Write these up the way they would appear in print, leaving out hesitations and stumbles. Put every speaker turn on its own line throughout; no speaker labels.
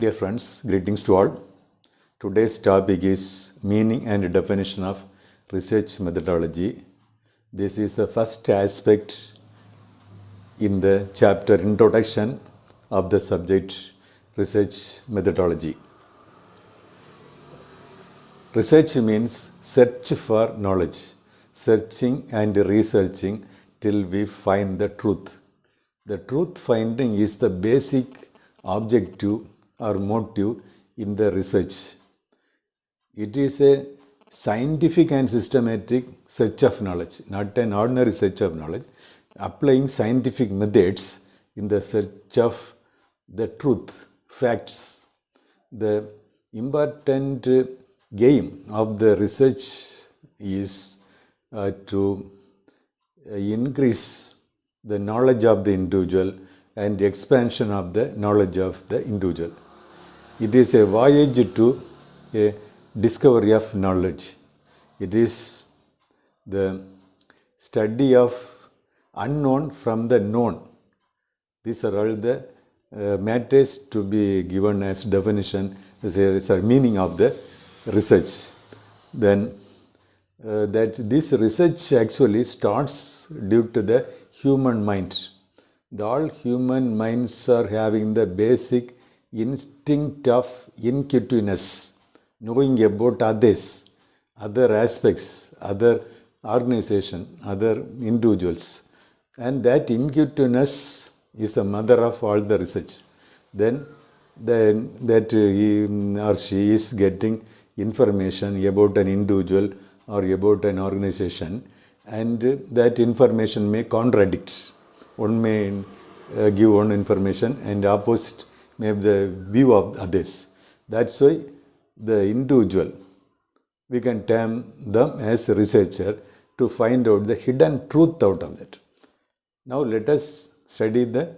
Dear friends, greetings to all. Today's topic is meaning and definition of research methodology. This is the first aspect in the chapter introduction of the subject research methodology. Research means search for knowledge, searching and researching till we find the truth. The truth finding is the basic objective or motive in the research. It is a scientific and systematic search of knowledge, not an ordinary search of knowledge, applying scientific methods in the search of the truth, facts. The important aim of the research is to increase the knowledge of the individual and the expansion of the knowledge of the individual. It is a voyage to a discovery of knowledge. It is the study of unknown from the known. These are all the matters to be given as definition, as a meaning of the research. Then that this research actually starts due to the human mind. All human minds are having the basic instinct of inquisitiveness, knowing about others, other aspects, other organization, other individuals. And that inquisitiveness is the mother of all the research. Then that he or she is getting information about an individual or about an organization, and that information may contradict. One may give one information and opposite may have the view of others. That's why the individual, we can term them as a researcher to find out the hidden truth out of that. Now let us study the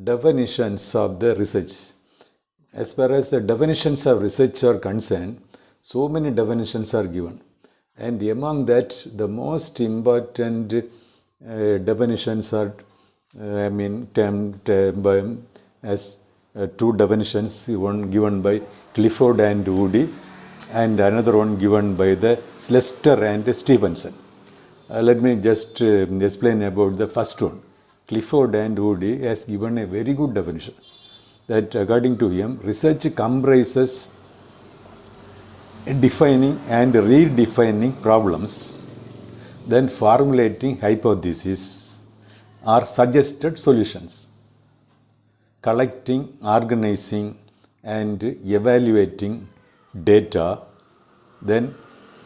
definitions of the research. As far as the definitions of research are concerned, so many definitions are given. And among that, the most important definitions are, termed as two definitions, one given by Clifford and Woody, and another one given by the Slester and Stevenson. Let me just explain about the first one. Clifford and Woody has given a very good definition, that according to him, research comprises defining and redefining problems, then formulating hypotheses or suggested solutions, collecting, organizing and evaluating data, then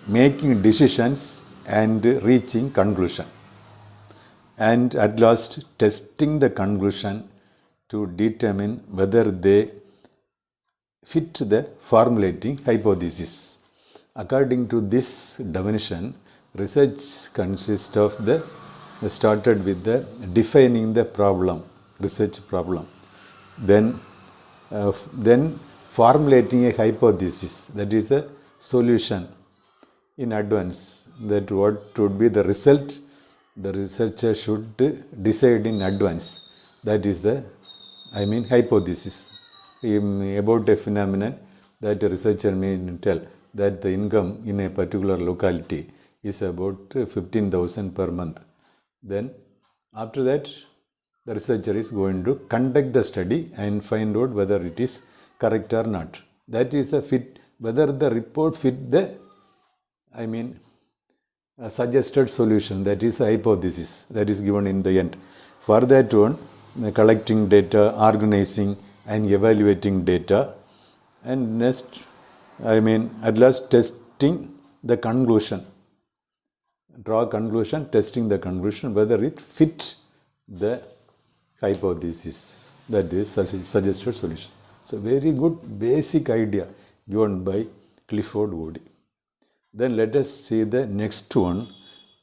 making decisions and reaching conclusion, and at last testing the conclusion to determine whether they fit the formulating hypothesis. According to this definition, research consists of started with the defining the problem, research problem, then formulating a hypothesis, that is a solution in advance, that what would be the result the researcher should decide in advance. That is the hypothesis about a phenomenon that a researcher may tell that the income in a particular locality is about 15,000 per month. Then after that, the researcher is going to conduct the study and find out whether it is correct or not. That is a fit, whether the report fit the a suggested solution, that is a hypothesis that is given in the end. For that one, collecting data, organizing and evaluating data, and next, at last testing the conclusion, draw conclusion, testing the conclusion whether it fit the hypothesis, that is suggested solution. So very good basic idea given by Clifford Woody. Then let us see the next one,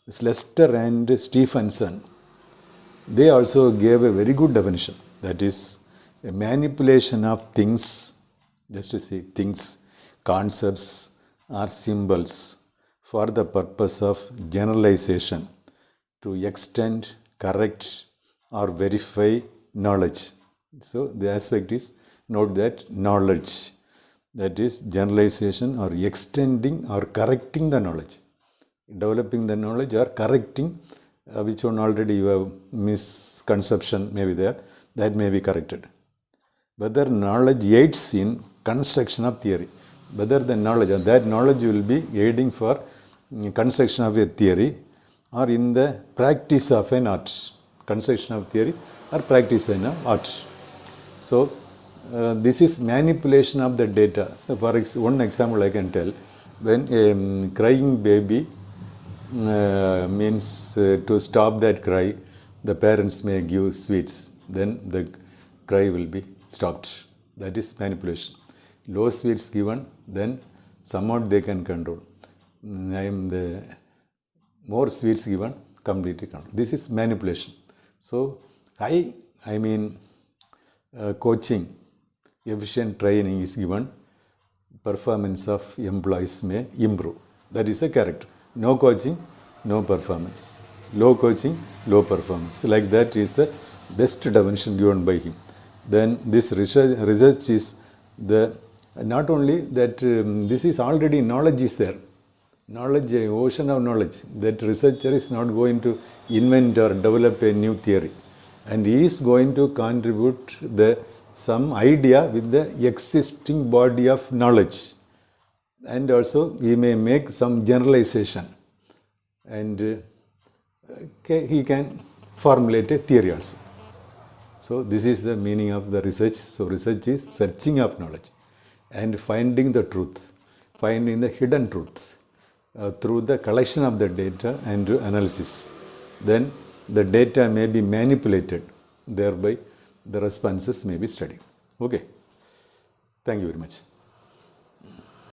Slester and Stevenson. They also gave a very good definition, that is a manipulation of things, just to say things, concepts or symbols for the purpose of generalization to correct or verify knowledge. So the aspect is note that knowledge, that is generalization or extending or correcting the knowledge. Developing the knowledge or correcting which one already you have misconception may be there, that may be corrected. Whether knowledge aids in construction of theory, whether the knowledge, and that knowledge will be aiding for construction of a theory or in the practice of an art, construction of theory or practice in an art. So this is manipulation of the data. So for one example I can tell, when a crying baby means to stop that cry, the parents may give sweets, then the cry will be stopped. That is manipulation. Low sweets given, then somewhat they can control. The more sweets given, completely control. This is manipulation. So coaching, efficient training is given, performance of employees may improve. That is a character. No coaching, no performance. Low coaching, low performance. Like that is the best definition given by him. Then this research is the, not only that this is already knowledge is there. Knowledge, ocean of knowledge. That researcher is not going to invent or develop a new theory. And he is going to contribute some idea with the existing body of knowledge. And also he may make some generalization. And he can formulate a theory also. So this is the meaning of the research. So research is searching of knowledge and finding the truth, finding the hidden truth through the collection of the data and analysis. Then the data may be manipulated, thereby the responses may be studied. Okay. Thank you very much.